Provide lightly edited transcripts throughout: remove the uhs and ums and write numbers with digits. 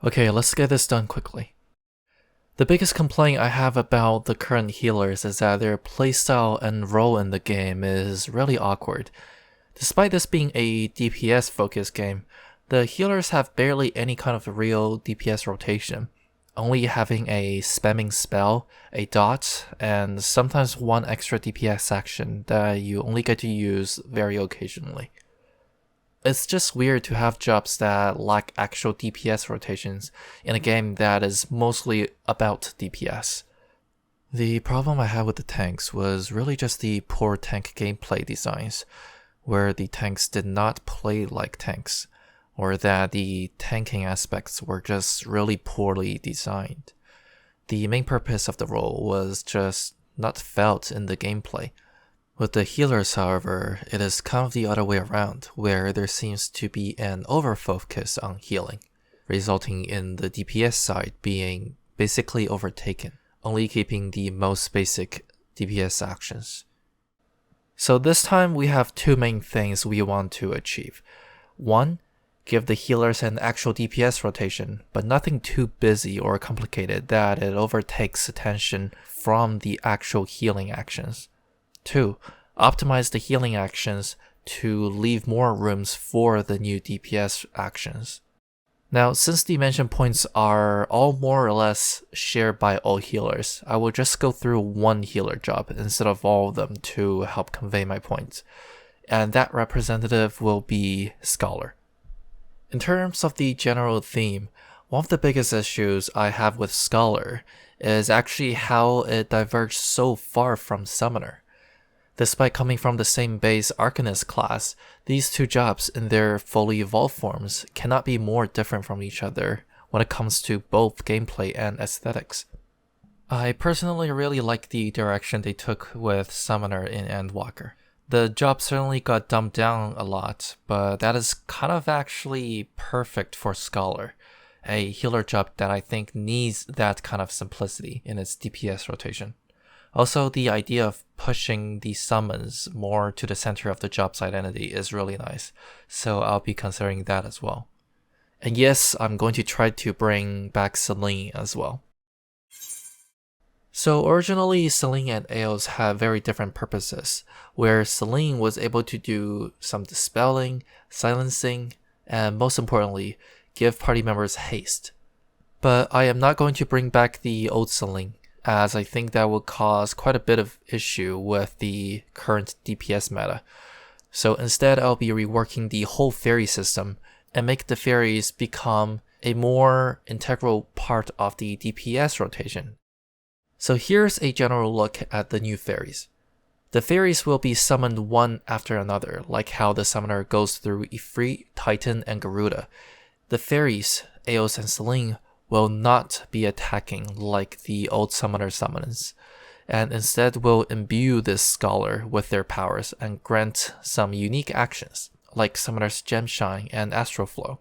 Okay, let's get this done quickly. The biggest complaint I have about the current healers is that their playstyle and role in the game is really awkward. Despite this being a DPS focused game, the healers have barely any kind of real DPS rotation, only having a spamming spell, a dot, and sometimes one extra DPS action that you only get to use very occasionally. It's just weird to have jobs that lack actual DPS rotations in a game that is mostly about DPS. The problem I had with the tanks was really just the poor tank gameplay designs, where the tanks did not play like tanks, or that the tanking aspects were just really poorly designed. The main purpose of the role was just not felt in the gameplay. With the healers, however, it is kind of the other way around, where there seems to be an over-focus on healing, resulting in the DPS side being basically overtaken, only keeping the most basic DPS actions. So this time we have two main things we want to achieve. One, give the healers an actual DPS rotation, but nothing too busy or complicated that it overtakes attention from the actual healing actions. 2. Optimize the healing actions to leave more rooms for the new DPS actions. Now, since the mentioned points are all more or less shared by all healers, I will just go through one healer job instead of all of them to help convey my points, and that representative will be Scholar. In terms of the general theme, one of the biggest issues I have with Scholar is actually how it diverges so far from Summoner. Despite coming from the same base Arcanist class, these two jobs in their fully evolved forms cannot be more different from each other when it comes to both gameplay and aesthetics. I personally really like the direction they took with Summoner in Endwalker. The job certainly got dumbed down a lot, but that is kind of actually perfect for Scholar, a healer job that I think needs that kind of simplicity in its DPS rotation. Also, the idea of pushing the summons more to the center of the job's identity is really nice, so I'll be considering that as well. And yes, I'm going to try to bring back Celine as well. So originally, Celine and Eos had very different purposes, where Celine was able to do some dispelling, silencing, and most importantly, give party members haste. But I am not going to bring back the old Celine, as I think that will cause quite a bit of issue with the current DPS meta. So instead, I'll be reworking the whole fairy system and make the fairies become a more integral part of the DPS rotation. So here's a general look at the new fairies. The fairies will be summoned one after another, like how the summoner goes through Ifrit, Titan, and Garuda. The fairies, Eos and Celine, will not be attacking like the old summoner summons, and instead will imbue this Scholar with their powers and grant some unique actions, like Summoner's Gemshine and Astral Flow.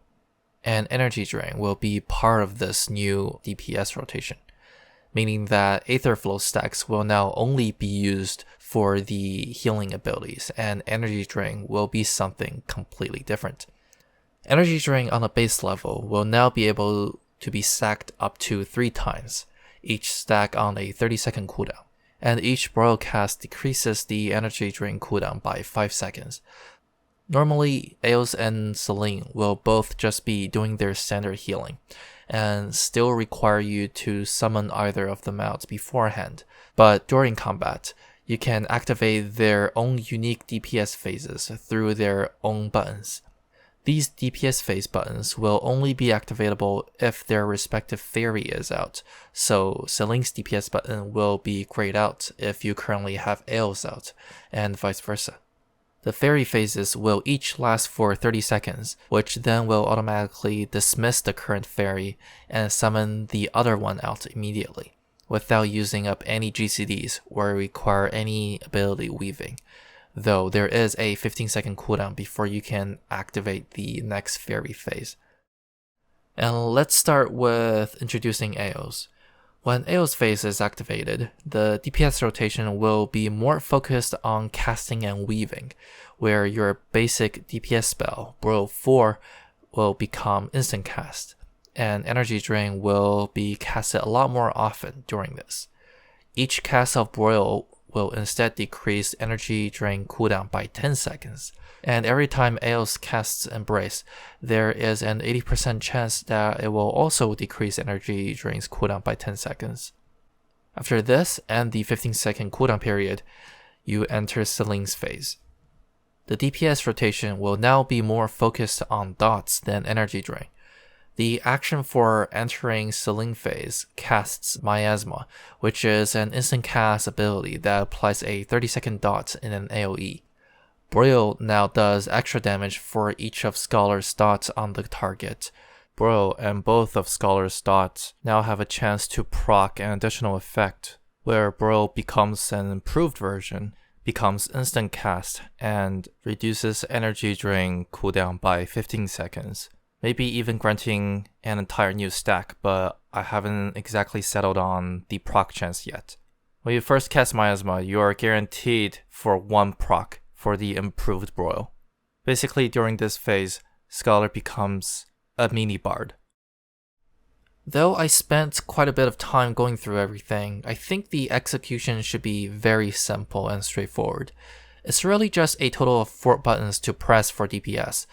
And Energy Drain will be part of this new DPS rotation, meaning that Aether Flow stacks will now only be used for the healing abilities, and Energy Drain will be something completely different. Energy Drain on a base level will now be able to be stacked up to 3 times, each stack on a 30-second cooldown, and each broadcast decreases the energy drain cooldown by 5 seconds. Normally, Eos and Celine will both just be doing their standard healing, and still require you to summon either of them out beforehand, but during combat, you can activate their own unique DPS phases through their own buttons. These DPS phase buttons will only be activatable if their respective fairy is out, so Celine's DPS button will be grayed out if you currently have Eos out, and vice versa. The fairy phases will each last for 30 seconds, which then will automatically dismiss the current fairy and summon the other one out immediately, without using up any GCDs or require any ability weaving, though there is a 15-second cooldown before you can activate the next fairy phase. And let's start with introducing Eos. When Eos phase is activated, the DPS rotation will be more focused on casting and weaving, where your basic DPS spell, Bro 4, will become instant cast, and energy drain will be casted a lot more often during this. Each cast of Broil will instead decrease energy drain cooldown by 10 seconds. And every time Eos casts Embrace, there is an 80% chance that it will also decrease energy drain's cooldown by 10 seconds. After this and the 15-second cooldown period, you enter Celine's phase. The DPS rotation will now be more focused on dots than energy drain. The action for entering Celine phase casts Miasma, which is an instant cast ability that applies a 30-second dot in an AoE. Broil now does extra damage for each of Scholar's dots on the target. Broil and both of Scholar's dots now have a chance to proc an additional effect, where Broil becomes an improved version, becomes instant cast, and reduces energy drain cooldown by 15 seconds. Maybe even granting an entire new stack, but I haven't exactly settled on the proc chance yet. When you first cast Miasma, you are guaranteed for 1 proc for the improved Broil. Basically, during this phase, Scholar becomes a mini bard. Though I spent quite a bit of time going through everything, I think the execution should be very simple and straightforward. It's really just a total of 4 buttons to press for DPS: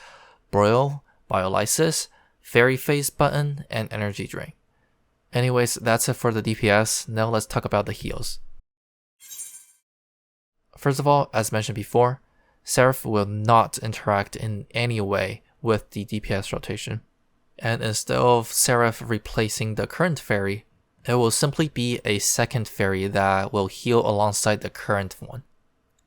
Broil, Biolysis, Fairy Phase button, and Energy Drain. Anyways, that's it for the DPS. Now let's talk about the heals. First of all, as mentioned before, Seraph will not interact in any way with the DPS rotation. And instead of Seraph replacing the current fairy, it will simply be a second fairy that will heal alongside the current one.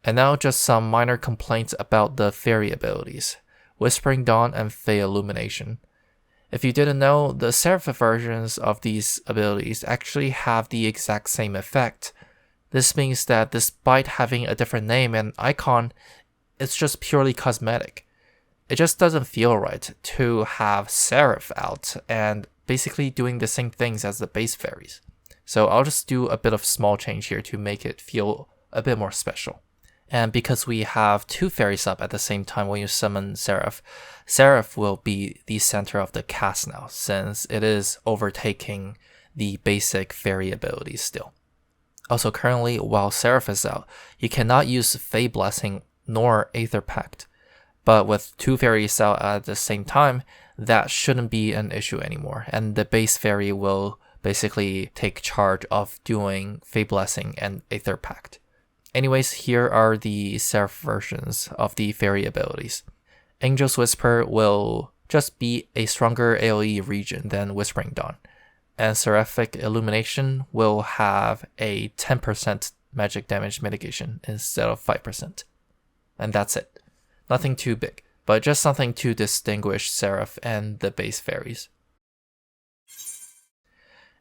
And now just some minor complaints about the fairy abilities: Whispering Dawn and Fey Illumination. If you didn't know, the Seraph versions of these abilities actually have the exact same effect. This means that despite having a different name and icon, it's just purely cosmetic. It just doesn't feel right to have Seraph out and basically doing the same things as the base fairies. So I'll just do a bit of small change here to make it feel a bit more special. And because we have 2 fairies up at the same time when you summon Seraph, Seraph will be the center of the cast now, since it is overtaking the basic fairy abilities still. Also currently, while Seraph is out, you cannot use Fey Blessing nor Aether Pact. But with 2 fairies out at the same time, that shouldn't be an issue anymore, and the base fairy will basically take charge of doing Fey Blessing and Aether Pact. Anyways, here are the Seraph versions of the fairy abilities. Angel's Whisper will just be a stronger AoE region than Whispering Dawn, and Seraphic Illumination will have a 10% magic damage mitigation instead of 5%. And that's it. Nothing too big, but just something to distinguish Seraph and the base fairies.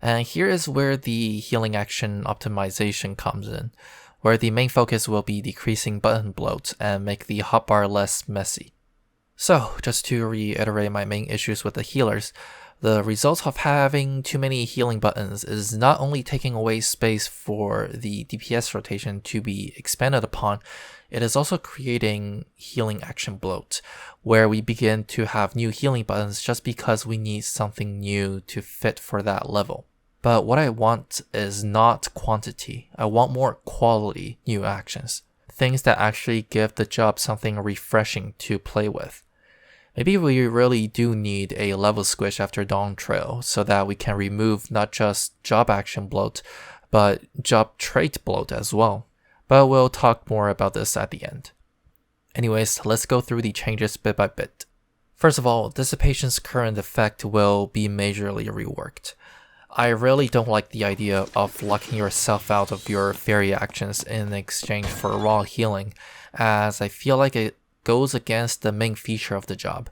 And here is where the healing action optimization comes in, where the main focus will be decreasing button bloat and make the hotbar less messy. So, just to reiterate my main issues with the healers, the result of having too many healing buttons is not only taking away space for the DPS rotation to be expanded upon, it is also creating healing action bloat, where we begin to have new healing buttons just because we need something new to fit for that level. But what I want is not quantity, I want more quality new actions. Things that actually give the job something refreshing to play with. Maybe we really do need a level squish after Dawn Trail so that we can remove not just job action bloat, but job trait bloat as well. But we'll talk more about this at the end. Anyways, let's go through the changes bit by bit. First of all, Dissipation's current effect will be majorly reworked. I really don't like the idea of locking yourself out of your fairy actions in exchange for raw healing, as I feel like it goes against the main feature of the job,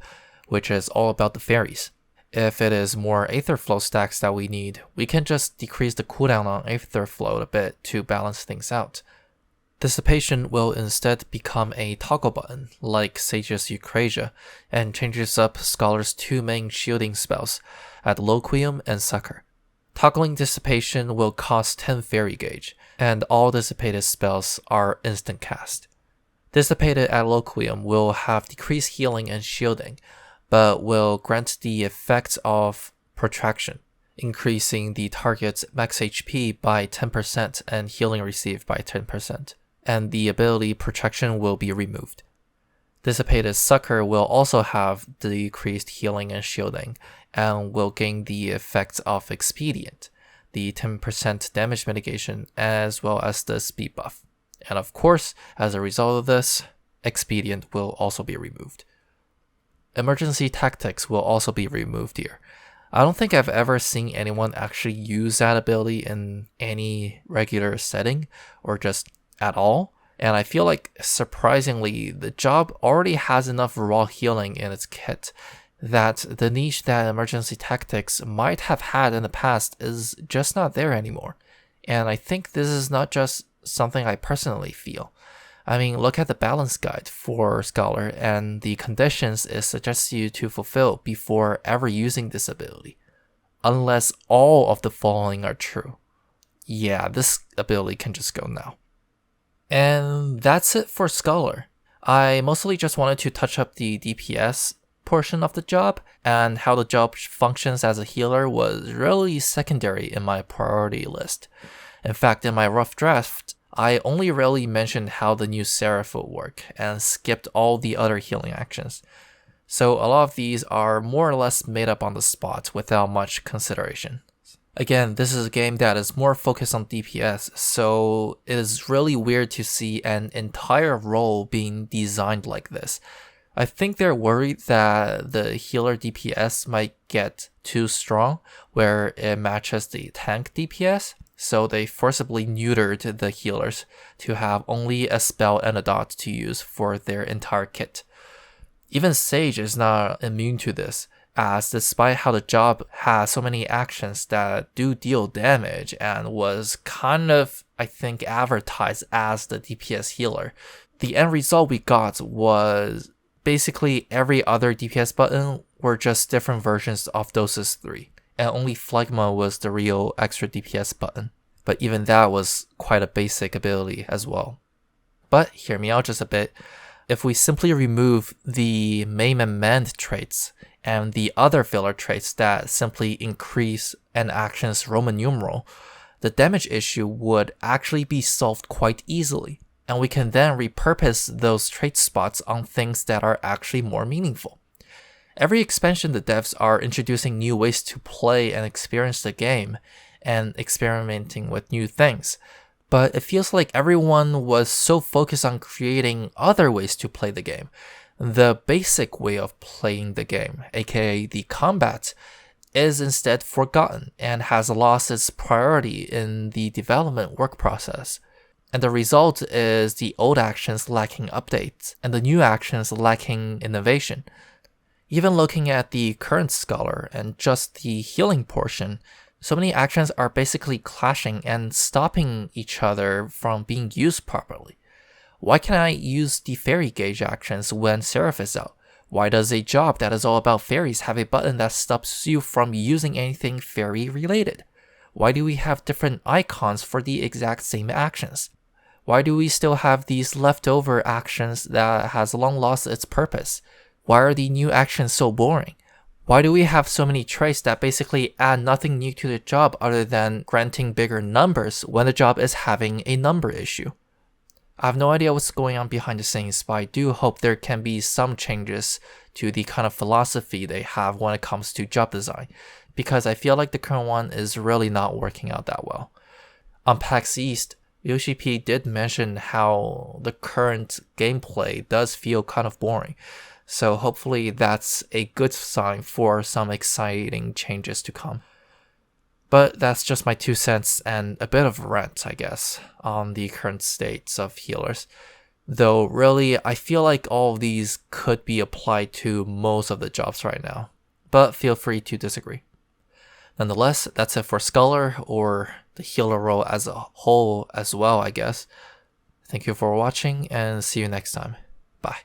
which is all about the fairies. If it is more Aether Flow stacks that we need, we can just decrease the cooldown on Aether Flow a bit to balance things out. Dissipation will instead become a toggle button, like Sage's Eucrasia, and changes up Scholar's 2 main shielding spells, Adloquium and Succor. Toggling Dissipation will cost 10 fairy gauge, and all dissipated spells are instant cast. Dissipated Adloquium will have decreased healing and shielding, but will grant the effect of protraction, increasing the target's max HP by 10% and healing received by 10%, and the ability protraction will be removed. Dissipated Sucker will also have decreased healing and shielding, and will gain the effects of Expedient, the 10% damage mitigation, as well as the speed buff. And of course, as a result of this, Expedient will also be removed. Emergency Tactics will also be removed here. I don't think I've ever seen anyone actually use that ability in any regular setting, or just at all. And I feel like, surprisingly, the job already has enough raw healing in its kit that the niche that Emergency Tactics might have had in the past is just not there anymore. And I think this is not just something I personally feel. I mean, look at the balance guide for Scholar and the conditions it suggests you to fulfill before ever using this ability. Unless all of the following are true. Yeah, this ability can just go now. And that's it for Scholar. I mostly just wanted to touch up the DPS portion of the job, and how the job functions as a healer was really secondary in my priority list. In fact, in my rough draft, I only really mentioned how the new Seraph will work, and skipped all the other healing actions. So a lot of these are more or less made up on the spot without much consideration. Again, this is a game that is more focused on DPS, so it is really weird to see an entire role being designed like this. I think they're worried that the healer DPS might get too strong, where it matches the tank DPS, so they forcibly neutered the healers to have only a spell and a dot to use for their entire kit. Even Sage is not immune to this, as despite how the job has so many actions that do deal damage and was kind of, I think, advertised as the DPS healer, the end result we got was basically every other DPS button were just different versions of Doses 3, and only Phlegma was the real extra DPS button. But even that was quite a basic ability as well. But hear me out just a bit. If we simply remove the Maim and Mend traits, and the other filler traits that simply increase an action's Roman numeral, the damage issue would actually be solved quite easily, and we can then repurpose those trait spots on things that are actually more meaningful. Every expansion the devs are introducing new ways to play and experience the game, and experimenting with new things, but it feels like everyone was so focused on creating other ways to play the game. The basic way of playing the game, aka the combat, is instead forgotten and has lost its priority in the development work process. And the result is the old actions lacking updates and the new actions lacking innovation. Even looking at the current Scholar and just the healing portion, so many actions are basically clashing and stopping each other from being used properly. Why can't I use the fairy gauge actions when Seraph is out? Why does a job that is all about fairies have a button that stops you from using anything fairy related? Why do we have different icons for the exact same actions? Why do we still have these leftover actions that has long lost its purpose? Why are the new actions so boring? Why do we have so many traits that basically add nothing new to the job other than granting bigger numbers when the job is having a number issue? I have no idea what's going on behind the scenes, but I do hope there can be some changes to the kind of philosophy they have when it comes to job design, because I feel like the current one is really not working out that well. On PAX East, Yoshi P did mention how the current gameplay does feel kind of boring, so hopefully that's a good sign for some exciting changes to come. But that's just my 2 cents and a bit of a rant, I guess, on the current states of healers. Though really, I feel like all of these could be applied to most of the jobs right now, but feel free to disagree. Nonetheless, that's it for Scholar, or the healer role as a whole as well, I guess. Thank you for watching, and see you next time. Bye.